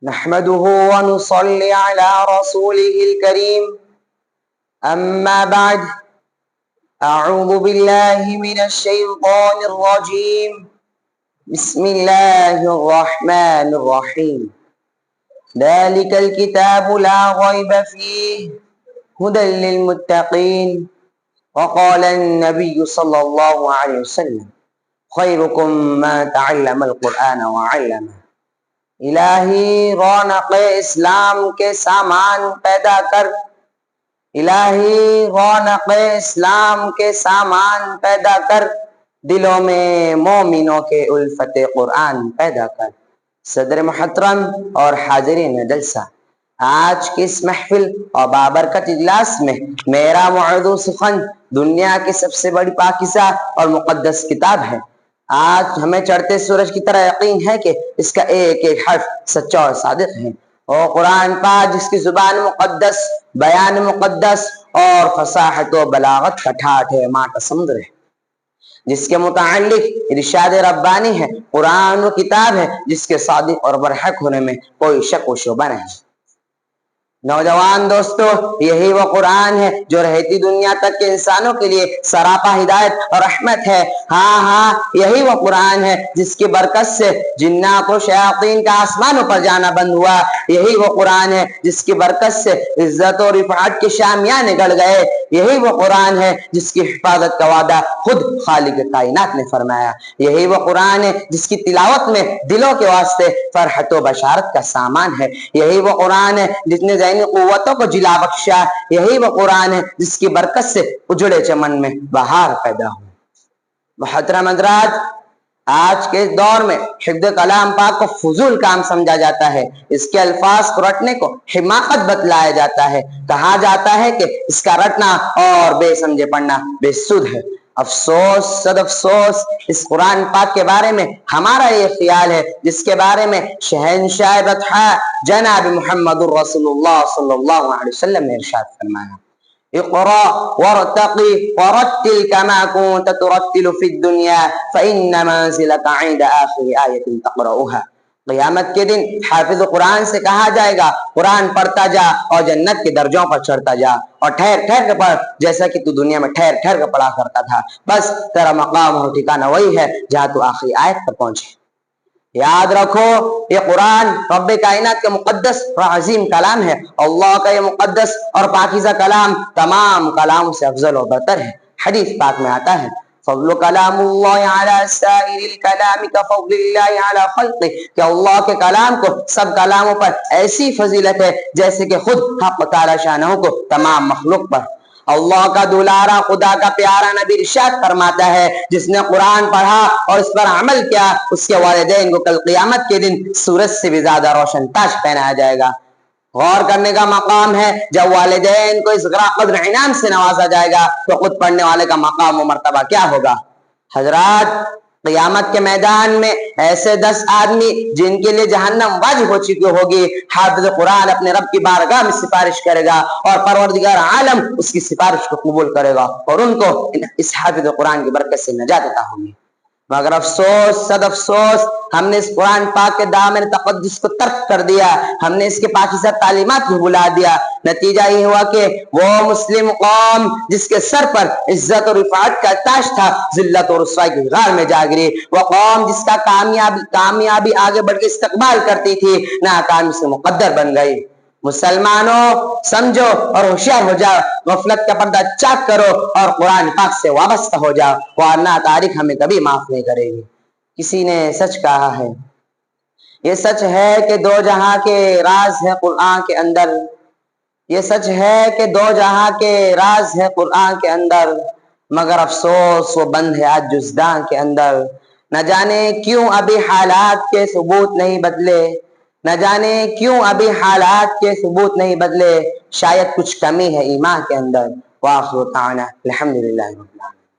نحمده ونصلي على رسوله الكريم أما بعد أعوذ بالله من الشيطان الرجيم بسم الله الرحمن الرحيم ذلك الكتاب لا ريب فيه هدى للمتقين وقال النبي صلى الله عليه وسلم خيركم من تعلم القرآن وعلمه الہی رونق اسلام کے سامان پیدا کر الہی رونق اسلام کے سامان پیدا کر دلوں میں مومنوں کے الفت قرآن پیدا کر صدر محترم اور حاضرین جلسہ آج کی اس محفل اور بابرکت اجلاس میں میرا موعظہ سخن دنیا کی سب سے بڑی پاکیزہ اور مقدس کتاب ہے آج ہمیں چڑھتے سورج کی طرح یقین ہے کہ اس کا ایک ایک حرف سچا اور صادق ہے اور قرآن پاک جس کی زبان مقدس بیان مقدس اور فصاحت و بلاغت کا ٹھاٹھ ہے ماں کا سمندر ہے جس کے متعلق ارشاد ربانی ہے قرآن وہ کتاب ہے جس کے صادق اور برحق ہونے میں کوئی شک و شبہ نہیں نوجوان دوستو یہی وہ قرآن ہے جو رہتی دنیا تک کے انسانوں کے لیے سراپا ہدایت اور رحمت ہے ہاں یہی وہ قرآن ہے جس کی برکت سے جنات و شیاطین کا آسمانوں پر جانا بند ہوا یہی وہ قرآن ہے جس کی برکت سے عزت و رفعت کے شامیاں نگڑ گئے یہی وہ قرآن ہے جس کی حفاظت کا وعدہ خود خالق کائنات نے فرمایا یہی وہ قرآن ہے جس کی تلاوت میں دلوں کے واسطے فرحت و بشارت کا سامان ہے یہی وہ قرآن ہے جس نے قوتوں کو جلا بخشا یہی وہ قرآن ہے جس کی برکت سے اجڑے چمن میں بہار پیدا ہو محترم حضرات آج کے دور میں حفظ کلام پاک کو فضول کام سمجھا جاتا ہے اس کے الفاظ کو رٹنے کو حماقت بتلایا جاتا ہے کہا جاتا ہے کہ اس کا رٹنا اور بے سمجھے پڑھنا بے سود ہے افسوس صد افسوس اس قرآن پاک کے بارے میں ہمارا یہ خیال ہے جس کے بارے میں شہنشاہ بطحا جناب محمد رسول اللہ صلی اللہ علیہ وسلم نے ارشاد فرمایا اقرأ وارتقي ورتل كما كنت ترتل في الدنيا فإن منزلك عند آخر آية تقرأها قیامت کے دن حافظ قرآن سے کہا جائے گا قرآن پڑھتا جا اور جنت کے درجوں پر چڑھتا جا اور ٹھہر ٹھہر کے پڑھ جیسا کہ تو دنیا میں ٹھہر ٹھہر کے پڑھا کرتا تھا بس تیرا مقام اور ٹھکانہ وہی ہے جہاں تو آخری آیت پر پہنچے یاد رکھو یہ قرآن رب کائنات کا مقدس اور عظیم کلام ہے اللہ کا یہ مقدس اور پاکیزہ کلام تمام کلاموں سے افضل و برتر ہے حدیث پاک میں آتا ہے فضل کلام اللہ علی سائر الکلام کفضل اللہ علی خلقہ کہ اللہ کے کلام کو سب کلاموں پر ایسی فضیلت ہے جیسے کہ خود حق تعالی شانہ کو تمام مخلوق پر اللہ کا دلارا خدا کا پیارا نبی ارشاد فرماتا ہے جس نے قرآن پڑھا اور اس پر عمل کیا اس کے والدین کو کل قیامت کے دن سورج سے بھی زیادہ روشن تاج پہنایا جائے گا غور کرنے کا مقام ہے جب والدین کو اس قدر انعام سے نوازا جائے گا تو خود پڑھنے والے کا مقام و مرتبہ کیا ہوگا حضرات قیامت کے میدان میں ایسے 10 آدمی جن کے لیے جہنم واجب ہو چکی ہوگی حافظ قرآن اپنے رب کی بارگاہ میں سفارش کرے گا اور پروردگار عالم اس کی سفارش کو قبول کرے گا اور ان کو اس حافظ قرآن کی برکت سے نجات عطا ہوگی مگر افسوس صد افسوس ہم نے اس قرآن پاک کے دامن تقدس کو ترک کر دیا ہم نے اس کے پاکیزہ تعلیمات کو بھلا دیا نتیجہ یہ ہوا کہ وہ مسلم قوم جس کے سر پر عزت اور رفعت کا تاج تھا ذلت اور رسوائی کی غار میں جا گری وہ قوم جس کا کامیابی آگے بڑھ کے استقبال کرتی تھی ناکامی سے مقدر بن گئی مسلمانوں سمجھو اور ہوشیار ہو جاؤ غفلت کا پردہ چاک کرو اور قرآن پاک سے وابستہ ہو جاؤ ورنہ تاریخ ہمیں کبھی معاف نہیں کرے گی کسی نے سچ کہا ہے یہ سچ ہے کہ دو جہاں کے راز ہے قرآن کے اندر یہ سچ ہے کہ دو جہاں کے راز ہے قرآن کے اندر مگر افسوس وہ بند ہے آج جزداں کے اندر نہ جانے کیوں ابھی حالات کے ثبوت نہیں بدلے نہ جانے کیوں ابھی حالات کے ثبوت نہیں بدلے شاید کچھ کمی ہے ایمان کے اندر وآخر دعوانا الحمدللہ رب العالمین